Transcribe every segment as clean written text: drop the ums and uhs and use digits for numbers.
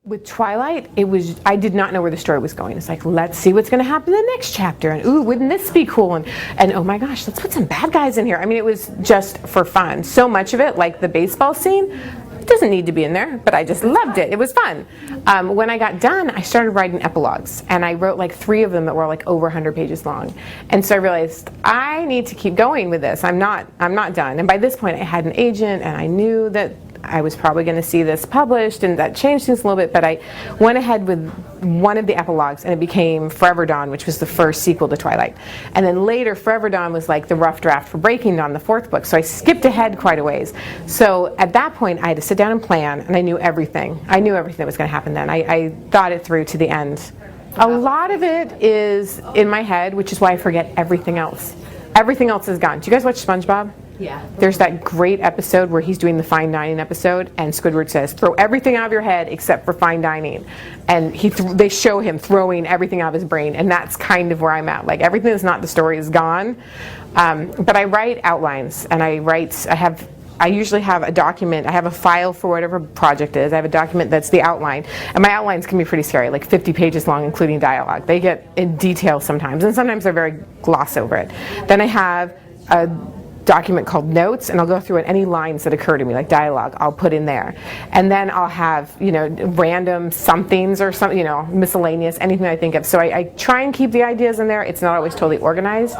With Twilight, I did not know where the story was going. It's like, let's see what's going to happen in the next chapter, and ooh, wouldn't this be cool, and oh my gosh, let's put some bad guys in here. I mean, it was just for fun. So much of it, like the baseball scene, it doesn't need to be in there, but I just loved it. It was fun. When I got done, I started writing epilogues, and I wrote like 3 of them that were like over 100 pages long. And so I realized I need to keep going with this. I'm not done. And by this point, I had an agent, and I knew that I was probably going to see this published, and that changed things a little bit, but I went ahead with one of the epilogues, and it became Forever Dawn, which was the first sequel to Twilight. And then later, Forever Dawn was like the rough draft for Breaking Dawn, the 4th book, so I skipped ahead quite a ways. So at that point, I had to sit down and plan, and I knew everything. I knew everything that was going to happen then. I thought it through to the end. A lot of it is in my head, which is why I forget everything else. Everything else is gone. Do you guys watch SpongeBob? Yeah. There's that great episode where he's doing the fine dining episode, and Squidward says, "Throw everything out of your head except for fine dining," and they show him throwing everything out of his brain, and that's kind of where I'm at. Like, everything that's not the story is gone, but I write outlines, and I usually have a document. I have a file for whatever project it is. I have a document that's the outline, and my outlines can be pretty scary, like 50 pages long, including dialogue. They get in detail sometimes, and sometimes they're very gloss over it. Then I have a document called notes, and I'll go through it, any lines that occur to me, like dialogue, I'll put in there. And then I'll have, random somethings or something, miscellaneous, anything I think of. So I try and keep the ideas in there. It's not always totally organized.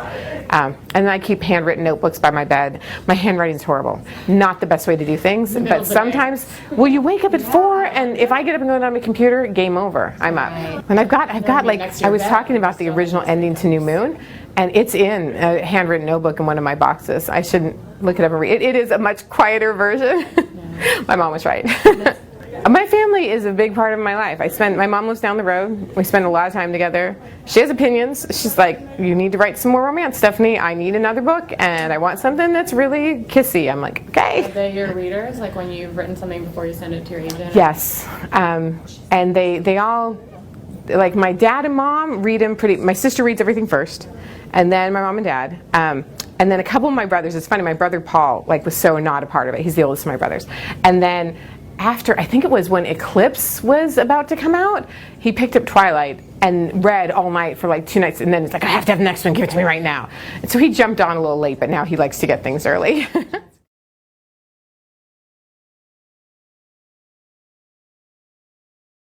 And then I keep handwritten notebooks by my bed. My handwriting's horrible. Not the best way to do things, but sometimes, you wake up at 4, and if I get up and go down my computer, game over. I'm up. And I've got like, I was talking about the original ending to New Moon, and it's in a handwritten notebook in one of my boxes. I shouldn't look it up and read it. It is a much quieter version. Yeah. My mom was right. My family is a big part of my life. My mom lives down the road. We spend a lot of time together. She has opinions. She's like, "You need to write some more romance, Stephenie. I need another book, and I want something that's really kissy." I'm like, okay. Are they your readers? Like when you've written something before you send it to your agent? Yes. And they all, like my dad and mom read them my sister reads everything first, and then my mom and dad. And then a couple of my brothers. It's funny, my brother Paul was so not a part of it. He's the oldest of my brothers. And then after, I think it was when Eclipse was about to come out, he picked up Twilight and read all night for like 2 nights, and then he's like, "I have to have the next one, give it to me right now." And so he jumped on a little late, but now he likes to get things early.